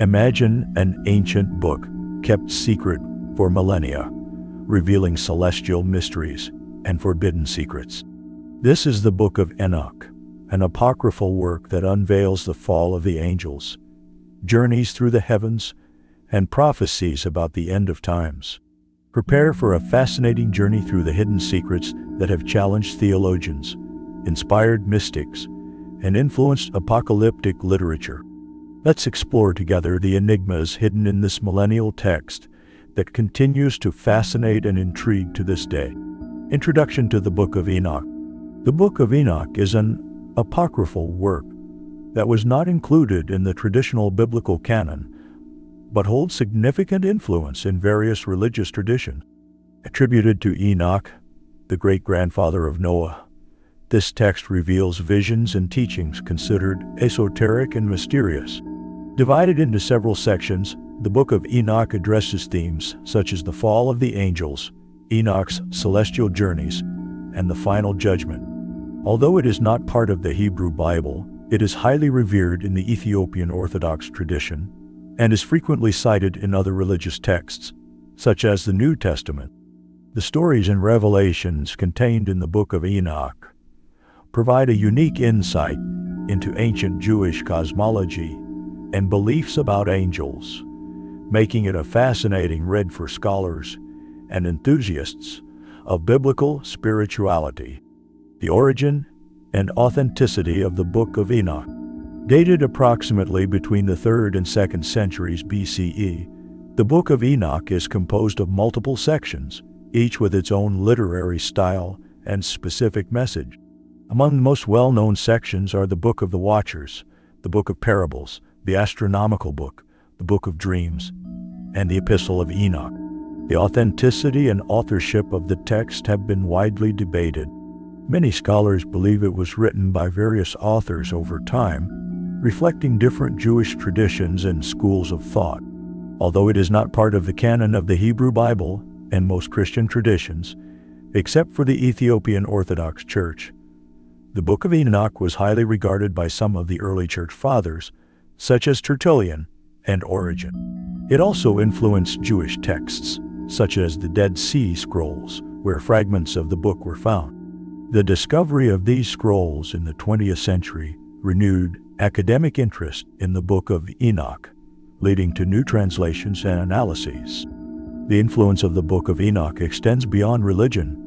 Imagine an ancient book kept secret for millennia, revealing celestial mysteries and forbidden secrets. This is the Book of Enoch, an apocryphal work that unveils the fall of the angels, journeys through the heavens, and prophecies about the end of times. Prepare for a fascinating journey through the hidden secrets that have challenged theologians, inspired mystics, and influenced apocalyptic literature. Let's explore together the enigmas hidden in this millennial text that continues to fascinate and intrigue to this day. Introduction to the Book of Enoch. The Book of Enoch is an apocryphal work that was not included in the traditional biblical canon, but holds significant influence in various religious traditions. Attributed to Enoch, the great-grandfather of Noah, this text reveals visions and teachings considered esoteric and mysterious. Divided into several sections, the Book of Enoch addresses themes such as the fall of the angels, Enoch's celestial journeys, and the final judgment. Although it is not part of the Hebrew Bible, it is highly revered in the Ethiopian Orthodox tradition and is frequently cited in other religious texts, such as the New Testament. The stories and revelations contained in the Book of Enoch provide a unique insight into ancient Jewish cosmology and beliefs about angels, making it a fascinating read for scholars and enthusiasts of biblical spirituality. The origin and authenticity of the Book of Enoch. Dated approximately between the 3rd and 2nd centuries BCE, the Book of Enoch is composed of multiple sections, each with its own literary style and specific message. Among the most well-known sections are the Book of the Watchers, the Book of Parables, the Astronomical Book, the Book of Dreams, and the Epistle of Enoch. The authenticity and authorship of the text have been widely debated. Many scholars believe it was written by various authors over time, reflecting different Jewish traditions and schools of thought. Although it is not part of the canon of the Hebrew Bible and most Christian traditions, except for the Ethiopian Orthodox Church, the Book of Enoch was highly regarded by some of the early church fathers, such as Tertullian and Origen. It also influenced Jewish texts, such as the Dead Sea Scrolls, where fragments of the book were found. The discovery of these scrolls in the 20th century renewed academic interest in the Book of Enoch, leading to new translations and analyses. The influence of the Book of Enoch extends beyond religion,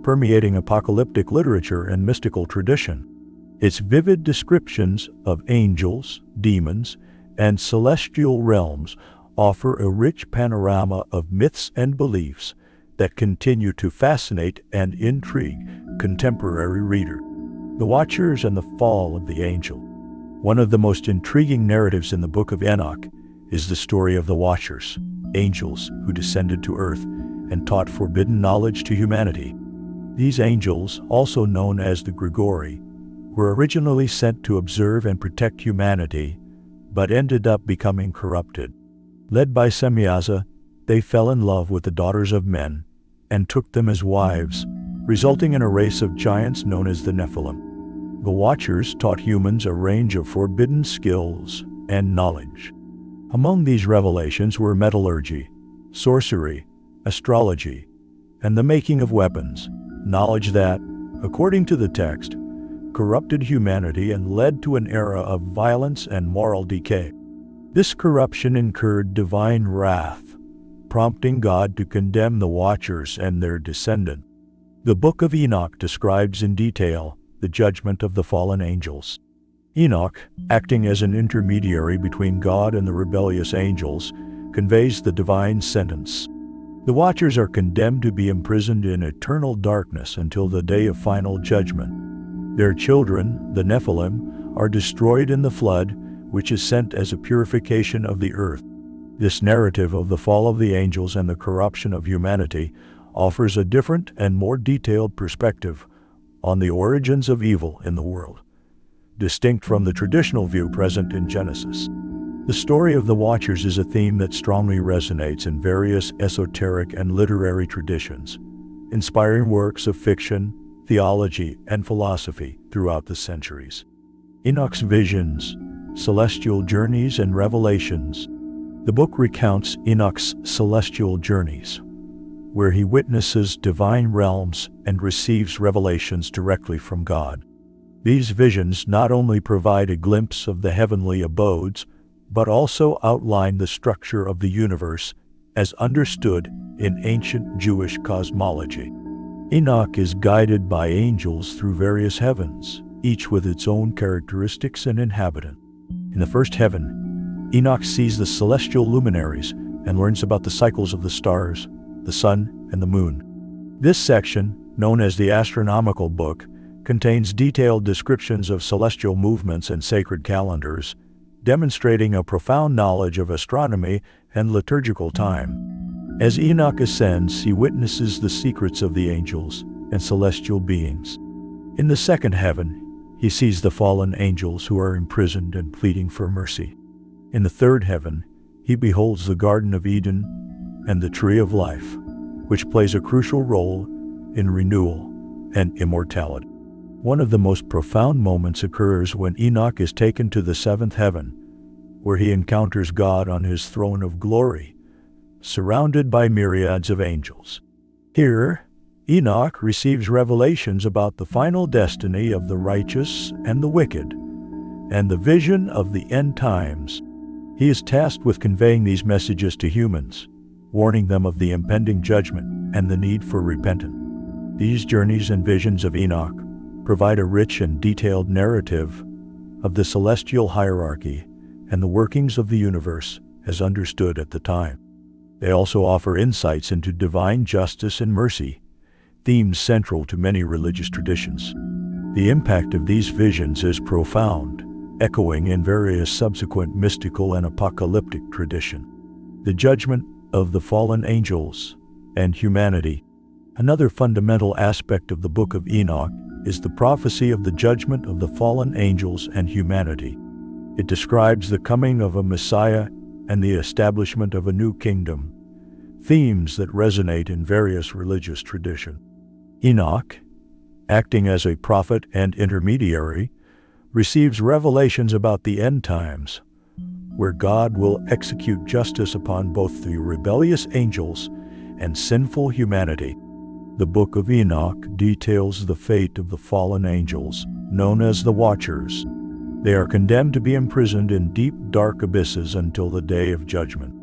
permeating apocalyptic literature and mystical tradition. Its vivid descriptions of angels, demons, and celestial realms offer a rich panorama of myths and beliefs that continue to fascinate and intrigue contemporary readers. The Watchers and the Fall of the Angel. One of the most intriguing narratives in the Book of Enoch is the story of the Watchers, angels who descended to earth and taught forbidden knowledge to humanity. These angels, also known as the Grigori, were originally sent to observe and protect humanity, but ended up becoming corrupted. Led by Semyaza, they fell in love with the daughters of men and took them as wives, resulting in a race of giants known as the Nephilim. The Watchers taught humans a range of forbidden skills and knowledge. Among these revelations were metallurgy, sorcery, astrology, and the making of weapons, knowledge that, according to the text, corrupted humanity and led to an era of violence and moral decay. This corruption incurred divine wrath, prompting God to condemn the Watchers and their descendants. The Book of Enoch describes in detail the judgment of the fallen angels. Enoch, acting as an intermediary between God and the rebellious angels, conveys the divine sentence. The Watchers are condemned to be imprisoned in eternal darkness until the day of final judgment. Their children, the Nephilim, are destroyed in the flood, which is sent as a purification of the earth. This narrative of the fall of the angels and the corruption of humanity offers a different and more detailed perspective on the origins of evil in the world, distinct from the traditional view present in Genesis. The story of the Watchers is a theme that strongly resonates in various esoteric and literary traditions, inspiring works of fiction, theology, and philosophy throughout the centuries. Enoch's visions, celestial journeys, and revelations The book recounts Enoch's celestial journeys, where he witnesses divine realms and receives revelations directly from God. These visions not only provide a glimpse of the heavenly abodes, but also outline the structure of the universe as understood in ancient Jewish cosmology. Enoch is guided by angels through various heavens, each with its own characteristics and inhabitant. In the first heaven, Enoch sees the celestial luminaries and learns about the cycles of the stars, the sun, and the moon. This section, known as the Astronomical Book, contains detailed descriptions of celestial movements and sacred calendars, demonstrating a profound knowledge of astronomy and liturgical time. As Enoch ascends, he witnesses the secrets of the angels and celestial beings. In the second heaven, he sees the fallen angels who are imprisoned and pleading for mercy. In the third heaven, he beholds the Garden of Eden and the Tree of Life, which plays a crucial role in renewal and immortality. One of the most profound moments occurs when Enoch is taken to the seventh heaven, where he encounters God on his throne of glory, surrounded by myriads of angels. Here, Enoch receives revelations about the final destiny of the righteous and the wicked, and the vision of the end times. He is tasked with conveying these messages to humans, warning them of the impending judgment and the need for repentance. These journeys and visions of Enoch provide a rich and detailed narrative of the celestial hierarchy and the workings of the universe as understood at the time. They also offer insights into divine justice and mercy, themes central to many religious traditions. The impact of these visions is profound, echoing in various subsequent mystical and apocalyptic traditions. The judgment of the fallen angels and humanity. Another fundamental aspect of the Book of Enoch is the prophecy of the judgment of the fallen angels and humanity. It describes the coming of a Messiah and the establishment of a new kingdom, themes that resonate in various religious traditions. Enoch, acting as a prophet and intermediary, receives revelations about the end times, where God will execute justice upon both the rebellious angels and sinful humanity. The Book of Enoch details the fate of the fallen angels, known as the Watchers. They are condemned to be imprisoned in deep, dark abysses until the day of judgment.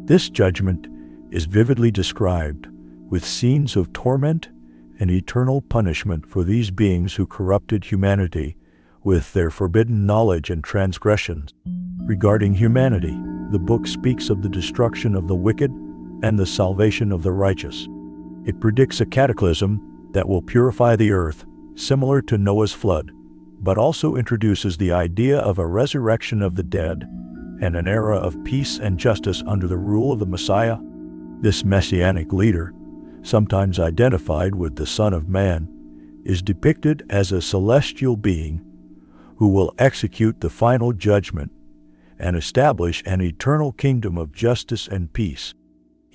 This judgment is vividly described, with scenes of torment and eternal punishment for these beings who corrupted humanity with their forbidden knowledge and transgressions. Regarding humanity, the book speaks of the destruction of the wicked and the salvation of the righteous. It predicts a cataclysm that will purify the earth, similar to Noah's flood, but also introduces the idea of a resurrection of the dead and an era of peace and justice under the rule of the Messiah. This messianic leader, sometimes identified with the Son of Man, is depicted as a celestial being who will execute the final judgment and establish an eternal kingdom of justice and peace.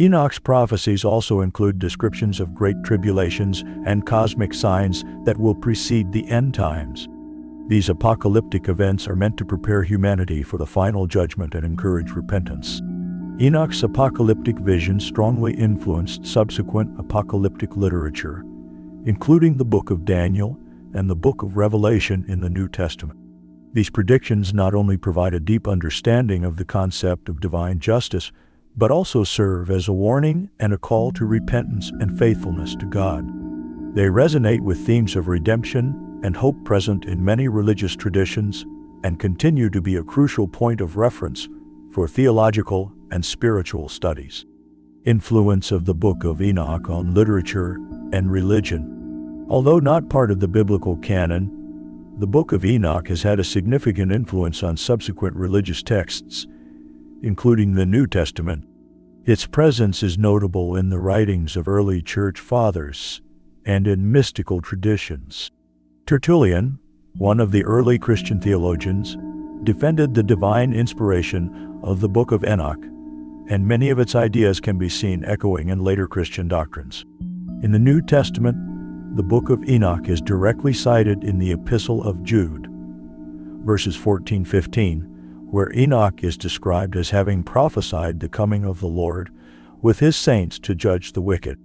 Enoch's prophecies also include descriptions of great tribulations and cosmic signs that will precede the end times. These apocalyptic events are meant to prepare humanity for the final judgment and encourage repentance. Enoch's apocalyptic vision strongly influenced subsequent apocalyptic literature, including the Book of Daniel and the Book of Revelation in the New Testament. These predictions not only provide a deep understanding of the concept of divine justice, but also serve as a warning and a call to repentance and faithfulness to God. They resonate with themes of redemption and hope present in many religious traditions and continue to be a crucial point of reference for theological and spiritual studies. Influence of the Book of Enoch on literature and religion. Although not part of the biblical canon, the Book of Enoch has had a significant influence on subsequent religious texts, including the New Testament. Its presence is notable in the writings of early church fathers and in mystical traditions. Tertullian, one of the early Christian theologians, defended the divine inspiration of the Book of Enoch, and many of its ideas can be seen echoing in later Christian doctrines. In the New Testament, the Book of Enoch is directly cited in the Epistle of Jude, verses 14-15, where Enoch is described as having prophesied the coming of the Lord with his saints to judge the wicked.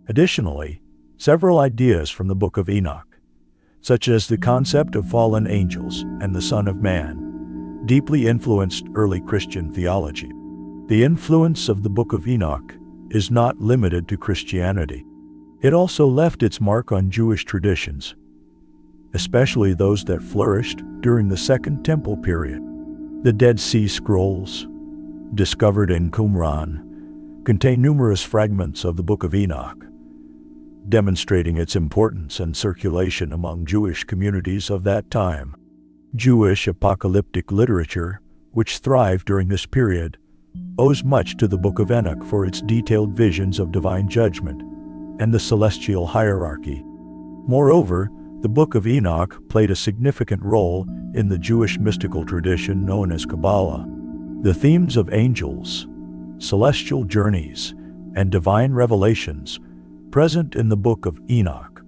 Additionally, several ideas from the Book of Enoch, such as the concept of fallen angels and the Son of Man, deeply influenced early Christian theology. The influence of the Book of Enoch is not limited to Christianity. It also left its mark on Jewish traditions, especially those that flourished during the Second Temple period. The Dead Sea Scrolls, discovered in Qumran, contain numerous fragments of the Book of Enoch, demonstrating its importance and circulation among Jewish communities of that time. Jewish apocalyptic literature, which thrived during this period, owes much to the Book of Enoch for its detailed visions of divine judgment and the celestial hierarchy. Moreover, the Book of Enoch played a significant role in the Jewish mystical tradition known as Kabbalah. The themes of angels, celestial journeys, and divine revelations present in the Book of Enoch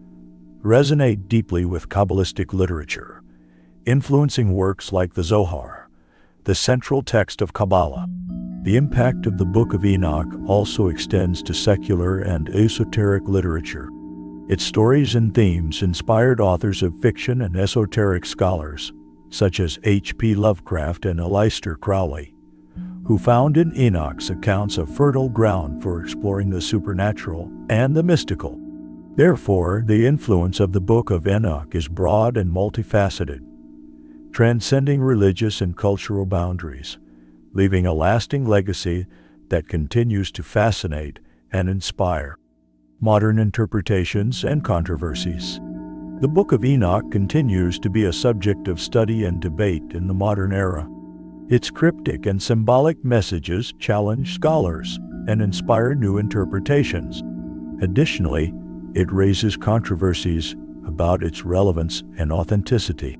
resonate deeply with Kabbalistic literature, influencing works like the Zohar, the central text of Kabbalah. The impact of the Book of Enoch also extends to secular and esoteric literature. Its stories and themes inspired authors of fiction and esoteric scholars, such as H.P. Lovecraft and Aleister Crowley, who found in Enoch's accounts a fertile ground for exploring the supernatural and the mystical. Therefore, the influence of the Book of Enoch is broad and multifaceted, transcending religious and cultural boundaries, leaving a lasting legacy that continues to fascinate and inspire. Modern interpretations and controversies. The Book of Enoch continues to be a subject of study and debate in the modern era. Its cryptic and symbolic messages challenge scholars and inspire new interpretations. Additionally, it raises controversies about its relevance and authenticity.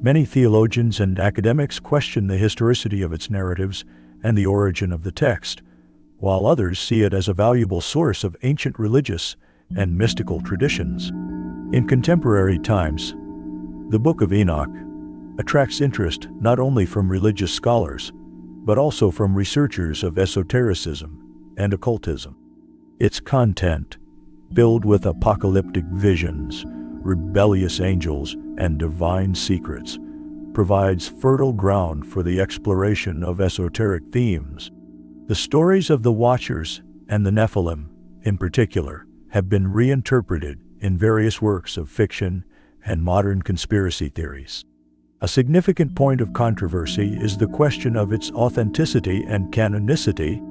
Many theologians and academics question the historicity of its narratives and the origin of the text, while others see it as a valuable source of ancient religious and mystical traditions. In contemporary times, the Book of Enoch attracts interest not only from religious scholars, but also from researchers of esotericism and occultism. Its content, filled with apocalyptic visions, rebellious angels, and divine secrets, provides fertile ground for the exploration of esoteric themes. The stories of the Watchers and the Nephilim, in particular, have been reinterpreted in various works of fiction and modern conspiracy theories. A significant point of controversy is the question of its authenticity and canonicity.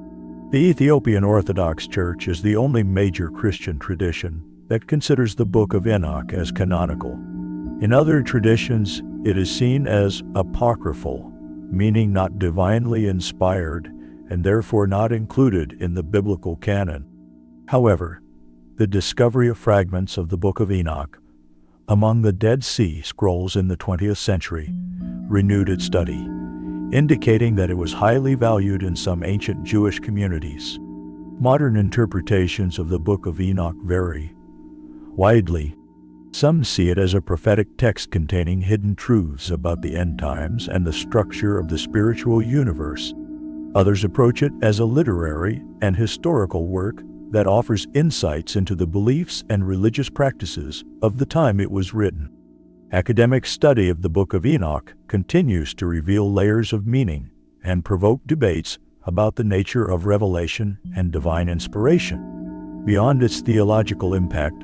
The Ethiopian Orthodox Church is the only major Christian tradition that considers the Book of Enoch as canonical. In other traditions, it is seen as apocryphal, meaning not divinely inspired and therefore not included in the biblical canon. However, the discovery of fragments of the Book of Enoch among the Dead Sea Scrolls in the 20th century renewed its study, indicating that it was highly valued in some ancient Jewish communities. Modern interpretations of the Book of Enoch vary widely. Some see it as a prophetic text containing hidden truths about the end times and the structure of the spiritual universe. Others approach it as a literary and historical work that offers insights into the beliefs and religious practices of the time it was written. Academic study of the Book of Enoch continues to reveal layers of meaning and provoke debates about the nature of revelation and divine inspiration. Beyond its theological impact,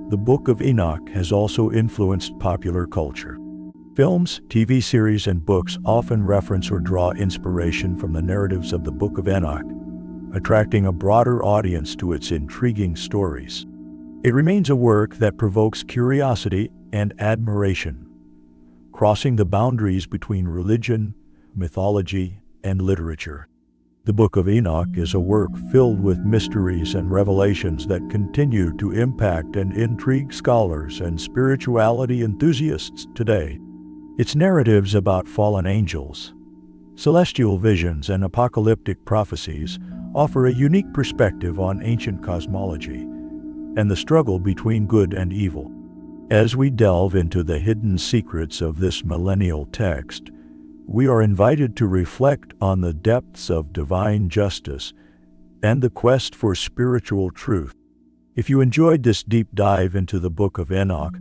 the Book of Enoch has also influenced popular culture. Films, TV series, and books often reference or draw inspiration from the narratives of the Book of Enoch, attracting a broader audience to its intriguing stories. It remains a work that provokes curiosity and admiration, crossing the boundaries between religion, mythology, and literature. The Book of Enoch is a work filled with mysteries and revelations that continue to impact and intrigue scholars and spirituality enthusiasts today. Its narratives about fallen angels, celestial visions, and apocalyptic prophecies offer a unique perspective on ancient cosmology and the struggle between good and evil. As we delve into the hidden secrets of this millennial text, we are invited to reflect on the depths of divine justice and the quest for spiritual truth. If you enjoyed this deep dive into the Book of Enoch,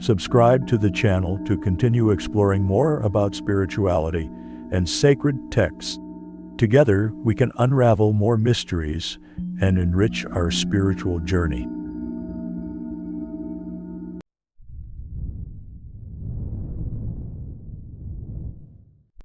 subscribe to the channel to continue exploring more about spirituality and sacred texts. Together, we can unravel more mysteries and enrich our spiritual journey.